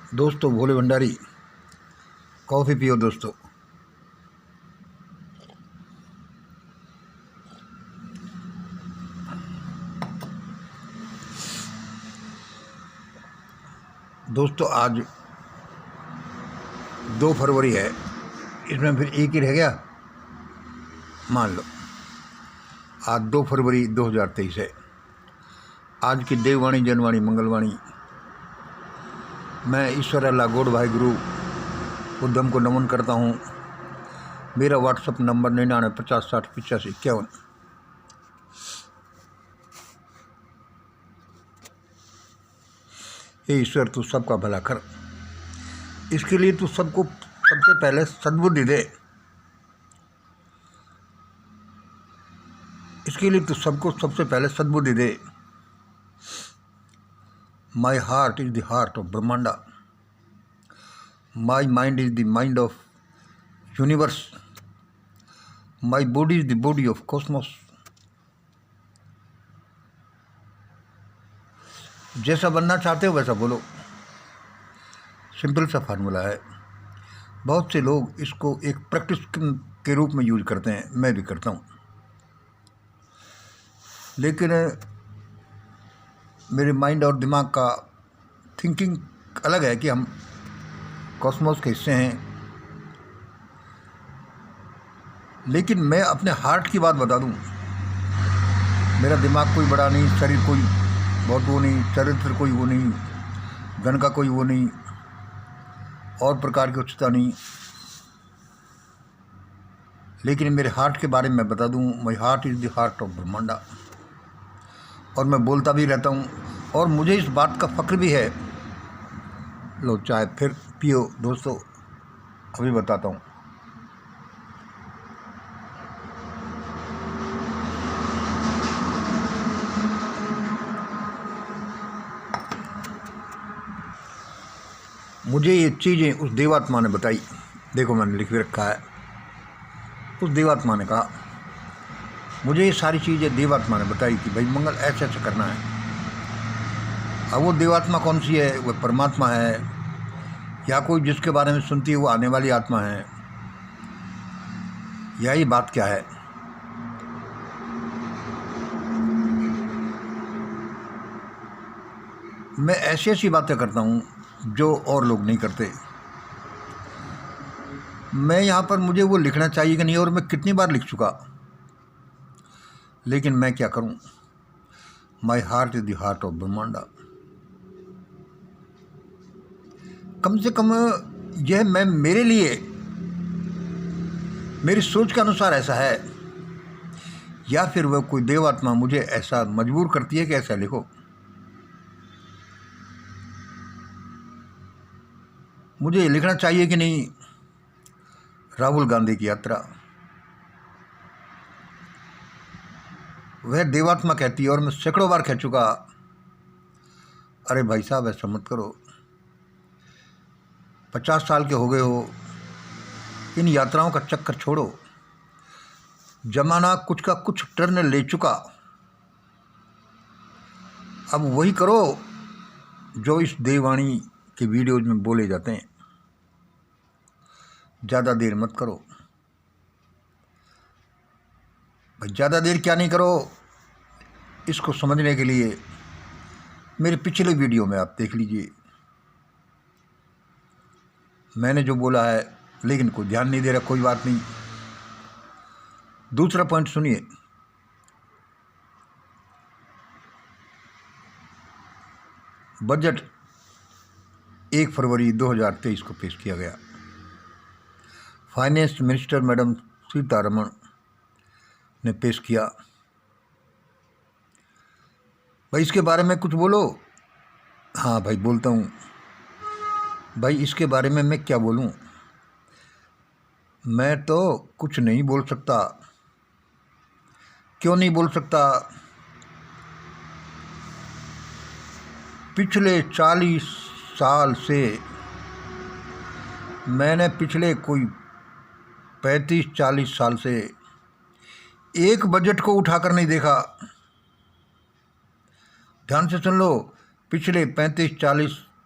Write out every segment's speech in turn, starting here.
दोस्तों भोले भंडारी कॉफ़ी पियो दोस्तों। दोस्तों आज 2 फरवरी है, इसमें फिर एक ही रह गया। मान लो आज 2 फरवरी 2023 है। आज की देववाणी जनवाणी मंगलवाणी मैं ईश्वर अल्लाह गॉड भाई गुरु उद्यम को नमन करता हूँ। मेरा व्हाट्सअप नंबर 9950608551। हे ईश्वर तू सबका भला कर, इसके लिए तू सबको सबसे पहले सद्बुद्धि दे। इसके लिए तू सबको सबसे पहले सद्बुद्धि दे। My heart is the heart of Brahmanda, my mind is the mind of universe, my body is the body of cosmos. जैसा बनना चाहते हो वैसा बोलो। सिंपल सा फार्मूला है। बहुत से लोग इसको एक प्रैक्टिस के रूप में यूज करते हैं, मैं भी करता हूँ, लेकिन मेरे माइंड और दिमाग का थिंकिंग अलग है कि हम कॉस्मोस के हिस्से हैं। लेकिन मैं अपने हार्ट की बात बता दूं, मेरा दिमाग कोई बड़ा नहीं, शरीर कोई बहुत वो नहीं, चरित्र कोई वो नहीं, धन का कोई वो नहीं, और प्रकार की उच्चता नहीं। लेकिन मेरे हार्ट के बारे में बता दूं, my heart is the heart of Brahmanda. और मैं बोलता भी रहता हूँ और मुझे इस बात का फ़ख्र भी है। लो चाय फिर पियो दोस्तों, अभी बताता हूँ। मुझे ये चीज़ें उस देवात्मा ने बताई। देखो मैंने लिख के रखा है। उस देवात्मा ने कहा, मुझे ये सारी चीज़ें देवात्मा ने बताई कि भाई मंगल ऐसे ऐसे करना है। अब वो देवात्मा कौन सी है? वह परमात्मा है या कोई जिसके बारे में सुनती है वो आने वाली आत्मा है, या ये बात क्या है? मैं ऐसी ऐसी बातें करता हूँ जो और लोग नहीं करते। मैं यहाँ पर मुझे वो लिखना चाहिए कि नहीं, और मैं कितनी बार लिख चुका, लेकिन मैं क्या करूँ। My heart is the heart of Brahmanda. कम से कम यह मैं मेरे लिए मेरी सोच के अनुसार ऐसा है, या फिर वह कोई देवात्मा मुझे ऐसा मजबूर करती है कि ऐसा लिखो। मुझे ये लिखना चाहिए कि नहीं, राहुल गांधी की यात्रा। वह देवात्मा कहती है और मैं सैकड़ों बार कह चुका, अरे भाई साहब ऐसा मत करो, 50 साल के हो गए हो, इन यात्राओं का चक्कर छोड़ो। जमाना कुछ का कुछ टर्न ले चुका, अब वही करो जो इस देववाणी के वीडियोज में बोले जाते हैं। ज़्यादा देर मत करो भाई, ज़्यादा देर क्या नहीं करो। इसको समझने के लिए मेरे पिछले वीडियो में आप देख लीजिए, मैंने जो बोला है, लेकिन कोई ध्यान नहीं दे रहा। कोई बात नहीं। दूसरा पॉइंट सुनिए। बजट 1 फरवरी 2023 को पेश किया गया। फाइनेंस मिनिस्टर मैडम सीतारमण ने पेश किया। भाई इसके बारे में कुछ बोलो। हाँ भाई बोलता हूँ भाई, इसके बारे में मैं क्या बोलूँ? मैं तो कुछ नहीं बोल सकता। क्यों नहीं बोल सकता? पिछले 40 साल से मैंने, पिछले कोई 35-40 साल से एक बजट को उठाकर नहीं देखा। ध्यान से सुन लो, पिछले 35-40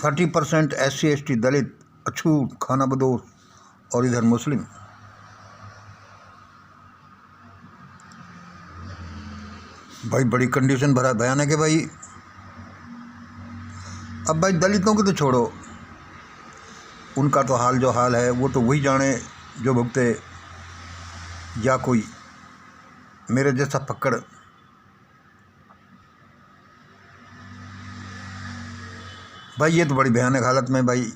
30% SC ST दलित, अछूत, खाना बदोश, और इधर मुस्लिम। भाई बड़ी कंडीशन भरा भयानक है भाई। अब भाई दलितों को तो छोड़ो, उनका तो हाल जो हाल है वो तो वही जाने जो भुगते, या कोई मेरे जैसा फक्कड़। भाई ये तो बड़ी भयानक हालत में, भाई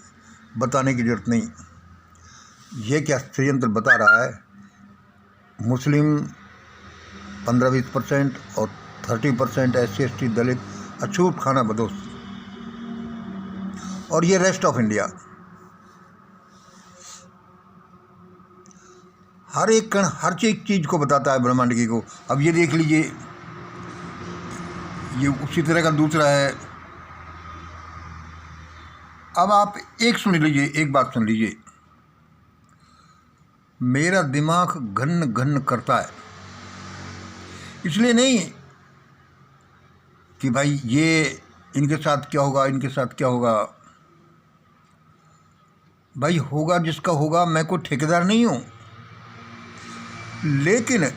बताने की जरूरत नहीं। ये क्या षड्यंत्र बता रहा है, मुस्लिम 15-20% और 30% SC ST दलित, अछूत, खाना बदोश, और ये रेस्ट ऑफ इंडिया। हर एक कण, हर चीज़ को बताता है ब्रह्मांड की को। अब ये देख लीजिए, ये उसी तरह का दूसरा है। अब आप एक सुन लीजिए, एक बात सुन लीजिए, मेरा दिमाग घन घन करता है। इसलिए नहीं कि भाई ये इनके साथ क्या होगा, इनके साथ क्या होगा। भाई होगा जिसका होगा, मैं कोई ठेकेदार नहीं हूँ, लेकिन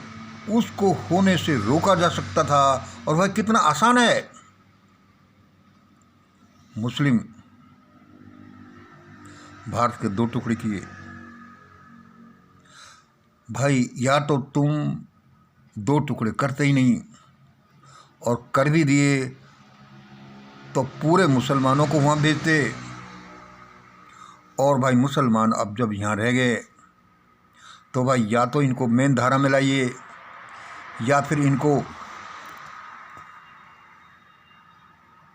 उसको होने से रोका जा सकता था। और भाई कितना आसान है। मुस्लिम भारत के 2 टुकड़े किए। भाई या तो तुम 2 टुकड़े करते ही नहीं, और कर भी दिए तो पूरे मुसलमानों को वहाँ भेजते। और भाई मुसलमान अब जब यहाँ रह गए तो भाई या तो इनको मेन धारा में लाइए, या फिर इनको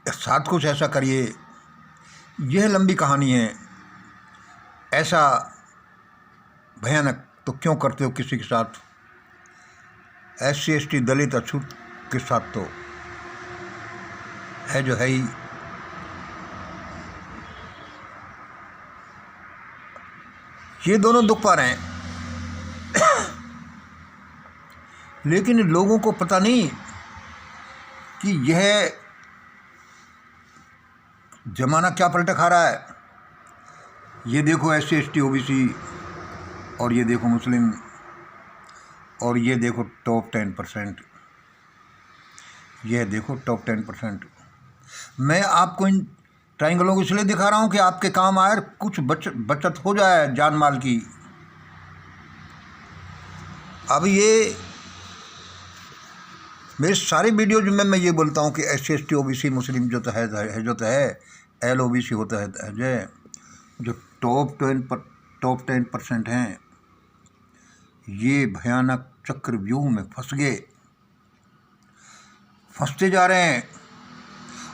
साथ कुछ ऐसा करिए। यह लंबी कहानी है। ऐसा भयानक तो क्यों करते हो किसी के साथ? SC ST दलित, अछूत के साथ तो है जो है ही। ये दोनों दुख पा रहे हैं, लेकिन लोगों को पता नहीं कि यह जमाना क्या पलटा खा रहा है। ये देखो SC ST OBC, और ये देखो मुस्लिम, और ये देखो टॉप 10%। यह देखो टॉप 10%। मैं आपको इन ट्रायंगलों को इसलिए दिखा रहा हूँ कि आपके काम आए, कुछ बचत हो जाए जान माल की। अब ये मेरे सारे वीडियोज में मैं ये बोलता हूँ कि SC ST OBC मुस्लिम जो तो है जो तो है, LOBC होता है जो टॉप 10% हैं, ये भयानक चक्रव्यूह में फंसते जा रहे हैं।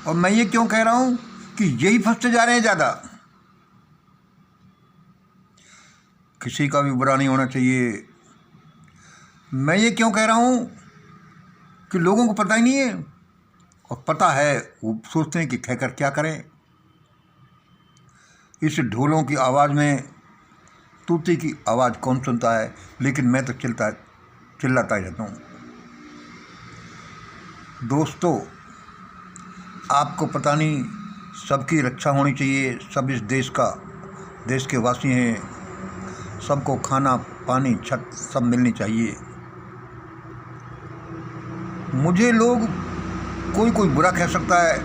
और मैं ये क्यों कह रहा हूँ कि यही फंसते जा रहे हैं ज़्यादा। किसी का भी बुरा नहीं होना चाहिए। मैं ये क्यों कह रहा हूँ कि लोगों को पता ही नहीं है, और पता है वो सोचते हैं कि कहकर क्या करें। इस ढोलों की आवाज़ में तूती की आवाज़ कौन सुनता है, लेकिन मैं तो चिल्लाता ही रहता हूँ। दोस्तों, आपको पता नहीं, सबकी रक्षा होनी चाहिए। सब इस देश के वासी हैं। सबको खाना, पानी, छत सब मिलनी चाहिए। मुझे लोग कोई बुरा कह सकता है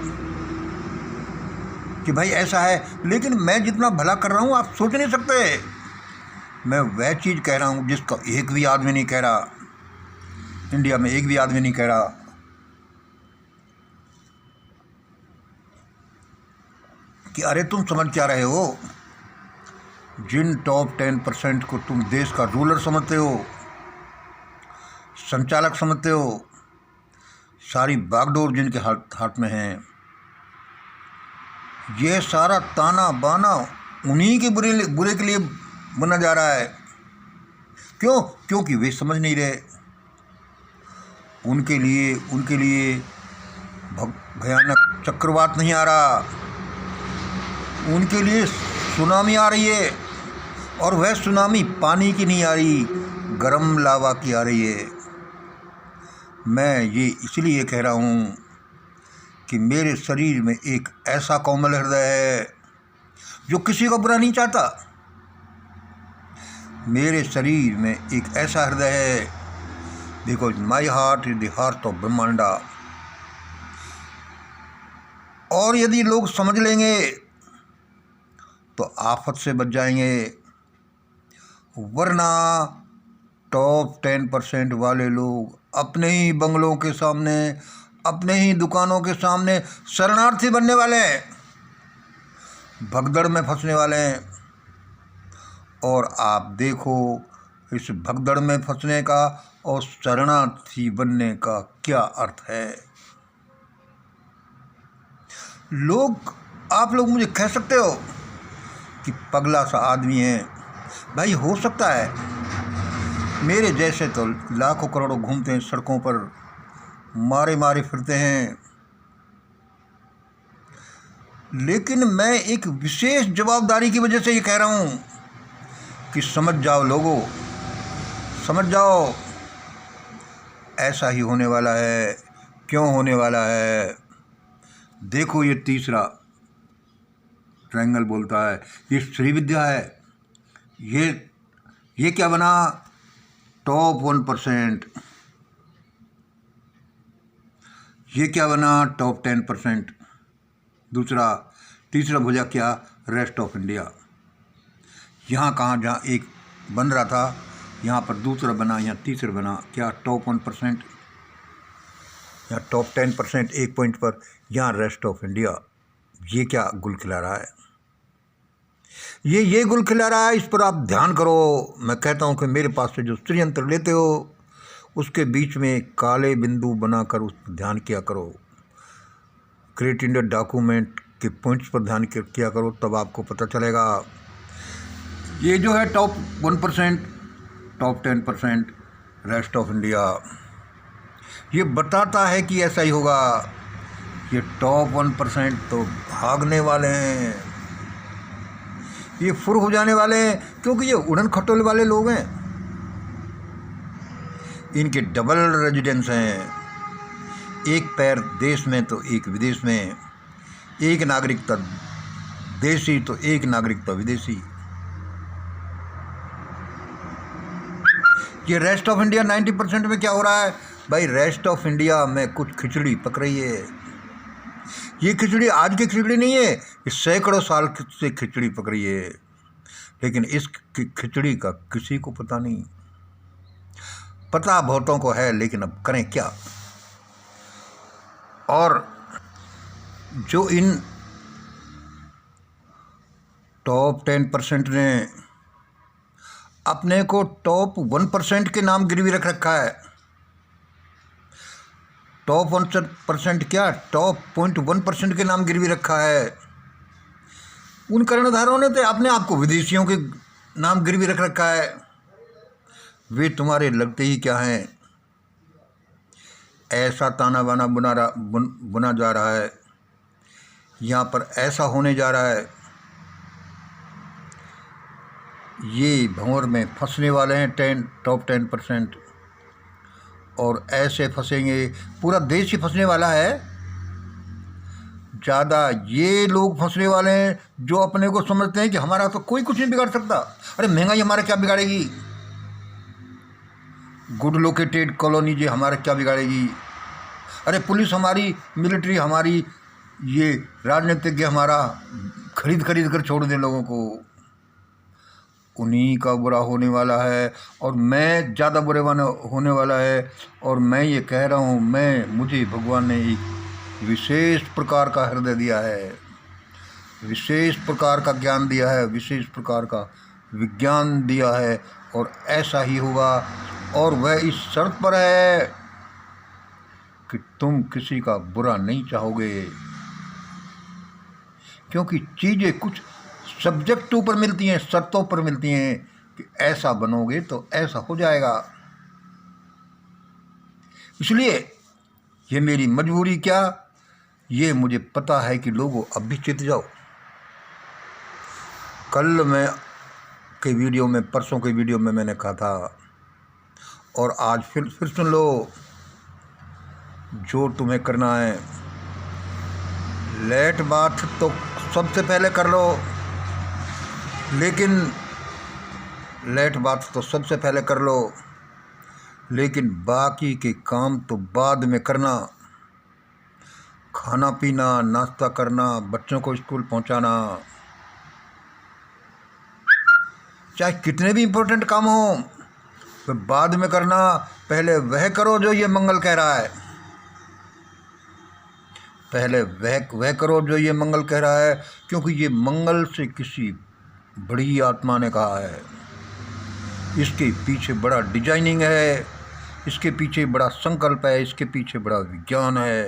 कि भाई ऐसा है, लेकिन मैं जितना भला कर रहा हूँ आप सोच नहीं सकते। मैं वह चीज़ कह रहा हूँ जिसका एक भी आदमी नहीं कह रहा, इंडिया में एक भी आदमी नहीं कह रहा। कि अरे तुम समझ क्या रहे हो? जिन टॉप 10% को तुम देश का रूलर समझते हो, संचालक समझते हो, सारी बागडोर जिनके हाथ में है, यह सारा ताना बाना उन्हीं के बुरे के लिए बना जा रहा है। क्यों? क्योंकि वे समझ नहीं रहे। उनके लिए भयानक चक्रवात नहीं आ रहा, उनके लिए सुनामी आ रही है। और वह सुनामी पानी की नहीं आ रही, गरम लावा की आ रही है। मैं ये इसलिए कह रहा हूँ कि मेरे शरीर में एक ऐसा कोमल हृदय है जो किसी का बुरा नहीं चाहता। मेरे शरीर में एक ऐसा हृदय है, because my heart is the heart of Brahmanda. और यदि लोग समझ लेंगे तो आफत से बच जाएंगे, वरना टॉप 10% वाले लोग अपने ही बंगलों के सामने, अपने ही दुकानों के सामने शरणार्थी बनने वाले हैं, भगदड़ में फंसने वाले हैं। और आप देखो इस भगदड़ में फंसने का और शरणार्थी बनने का क्या अर्थ है। आप लोग मुझे कह सकते हो कि पगला सा आदमी है। भाई हो सकता है, मेरे जैसे तो लाखों करोड़ों घूमते हैं सड़कों पर, मारे मारे फिरते हैं, लेकिन मैं एक विशेष जवाबदारी की वजह से ये कह रहा हूँ कि समझ जाओ लोगों, समझ जाओ, ऐसा ही होने वाला है। क्यों होने वाला है? देखो ये तीसरा ट्रायंगल बोलता है, ये श्रीविद्या है। ये क्या बना? टॉप 1%। ये क्या बना? टॉप 10%। तीसरा भुजा क्या? Rest of India. यहाँ कहाँ, जहाँ एक बन रहा था यहाँ पर दूसरा बना, यहाँ तीसरा बना। क्या? टॉप 1%, यहाँ टॉप 10% 1 पॉइंट पर, यहाँ रेस्ट ऑफ इंडिया। ये क्या गुल खिला रहा है? ये गुल खिला रहा है, इस पर आप ध्यान करो। मैं कहता हूँ कि मेरे पास से जो श्रीयंत्र लेते हो उसके बीच में काले बिंदु बनाकर उस पर ध्यान किया करो। क्रिएट इंडिया डॉक्यूमेंट के पॉइंट्स पर ध्यान किया करो, तब आपको पता चलेगा। ये जो है top 1%, top 10%, rest of India, ये बताता है कि ऐसा ही होगा। ये टॉप 1% तो भागने वाले हैं, ये फुर हो जाने वाले हैं, क्योंकि ये उड़न खटोले वाले लोग हैं। इनके डबल रेजिडेंस हैं, एक पैर देश में तो एक विदेश में, एक नागरिकता देशी तो एक नागरिकता विदेशी। ये रेस्ट ऑफ इंडिया 90% में क्या हो रहा है? भाई रेस्ट ऑफ इंडिया में कुछ खिचड़ी पक रही है। ये खिचड़ी आज की खिचड़ी नहीं है, ये सैकड़ों साल से खिचड़ी पक रही है, लेकिन इस खिचड़ी का किसी को पता नहीं। पता बहुतों को है, लेकिन अब करें क्या? और जो इन टॉप 10% ने अपने को टॉप 1% के नाम गिरवी रख रखा है। टॉप 1% क्या, टॉप 0.1% के नाम गिरवी रखा है। उन कर्णधारों ने तो अपने आप को विदेशियों के नाम गिरवी रख रखा है। वे तुम्हारे लगते ही क्या हैं? ऐसा ताना बाना बुना जा रहा है, यहाँ पर ऐसा होने जा रहा है। ये भंवर में फंसने वाले हैं टॉप 10%, और ऐसे फंसेंगे, पूरा देश ही फंसने वाला है। ज़्यादा ये लोग फंसने वाले हैं जो अपने को समझते हैं कि हमारा तो कोई कुछ नहीं बिगाड़ सकता। अरे महंगाई हमारा क्या बिगाड़ेगी? गुड लोकेटेड कॉलोनी जी हमारा क्या बिगाड़ेगी? अरे पुलिस हमारी, मिलिट्री हमारी, ये राजनीतिज्ञ हमारा खरीद कर छोड़ दें लोगों को। उन्हीं का बुरा होने वाला है, और मैं ज़्यादा बुरे होने वाला है। और मैं ये कह रहा हूँ, मुझे भगवान ने एक विशेष प्रकार का हृदय दिया है, विशेष प्रकार का ज्ञान दिया है, विशेष प्रकार का विज्ञान दिया है, और ऐसा ही होगा। और वह इस शर्त पर है कि तुम किसी का बुरा नहीं चाहोगे, क्योंकि चीज़ें कुछ सब्जेक्ट पर मिलती हैं, शर्तों पर मिलती हैं कि ऐसा बनोगे तो ऐसा हो जाएगा। इसलिए ये मेरी मजबूरी क्या, ये मुझे पता है कि लोगों अब भी चित जाओ। कल के वीडियो में, परसों के वीडियो में मैंने कहा था, और आज फिर सुन लो, जो तुम्हें करना है, लेट बात तो सबसे पहले कर लो, लेकिन लेट बात तो सबसे पहले कर लो, लेकिन बाकी के काम तो बाद में करना। खाना पीना, नाश्ता करना, बच्चों को स्कूल पहुंचाना, चाहे कितने भी इम्पोर्टेंट काम हो तो बाद में करना। पहले वह करो जो ये मंगल कह रहा है, पहले वह करो जो ये मंगल कह रहा है, क्योंकि ये मंगल से किसी बड़ी आत्मा ने कहा है। इसके पीछे बड़ा डिजाइनिंग है, इसके पीछे बड़ा संकल्प है, इसके पीछे बड़ा विज्ञान है।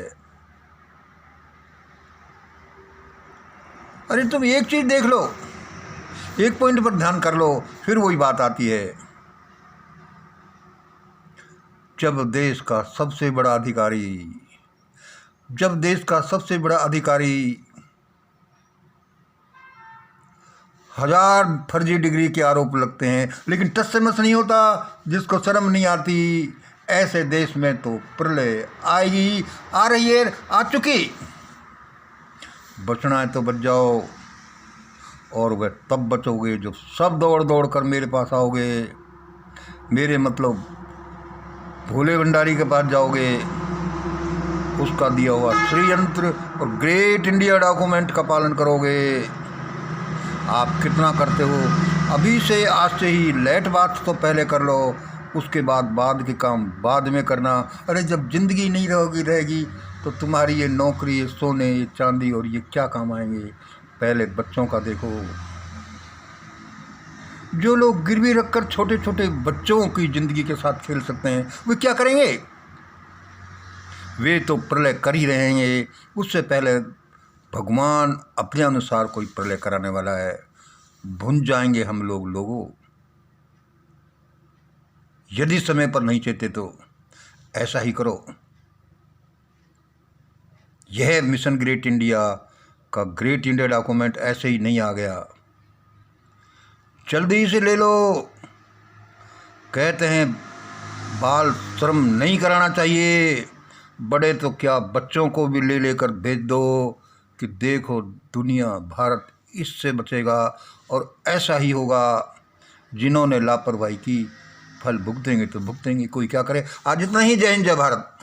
अरे तुम एक चीज देख लो, एक पॉइंट पर ध्यान कर लो, फिर वही बात आती है। जब देश का सबसे बड़ा अधिकारी 1000 फर्जी डिग्री के आरोप लगते हैं, लेकिन टस से मस नहीं होता, जिसको शर्म नहीं आती, ऐसे देश में तो प्रलय आएगी, आ रही है, आ चुकी। बचना है तो बच जाओ, और वह तब बचोगे जब सब दौड़ दौड़ कर मेरे पास आओगे, मेरे मतलब भोले भंडारी के पास जाओगे, उसका दिया हुआ श्रीयंत्र और ग्रेट इंडिया डॉक्यूमेंट का पालन करोगे। आप कितना करते हो? अभी से, आज से ही लेट बात तो पहले कर लो, उसके बाद के काम बाद में करना। अरे जब जिंदगी नहीं रहेगी तो तुम्हारी ये नौकरी, ये सोने, ये चांदी और ये क्या काम आएंगे? पहले बच्चों का देखो। जो लोग गिरवी रखकर छोटे छोटे बच्चों की जिंदगी के साथ खेल सकते हैं, वे क्या करेंगे? वे तो प्रलय कर ही रहेंगे। उससे पहले भगवान अपने अनुसार कोई प्रलय कराने वाला है। भुन जाएंगे हम लोगों। यदि समय पर नहीं चेते तो ऐसा ही करो। यह मिशन ग्रेट इंडिया का ग्रेट इंडिया डॉक्यूमेंट ऐसे ही नहीं आ गया, जल्दी से ले लो। कहते हैं बाल श्रम नहीं कराना चाहिए, बड़े तो क्या बच्चों को भी लेकर भेज दो कि देखो दुनिया, भारत इससे बचेगा। और ऐसा ही होगा। जिन्होंने लापरवाही की, फल भुगतेंगे तो भुगतेंगे, कोई क्या करे। आज इतना ही। जय हिंद, जय भारत।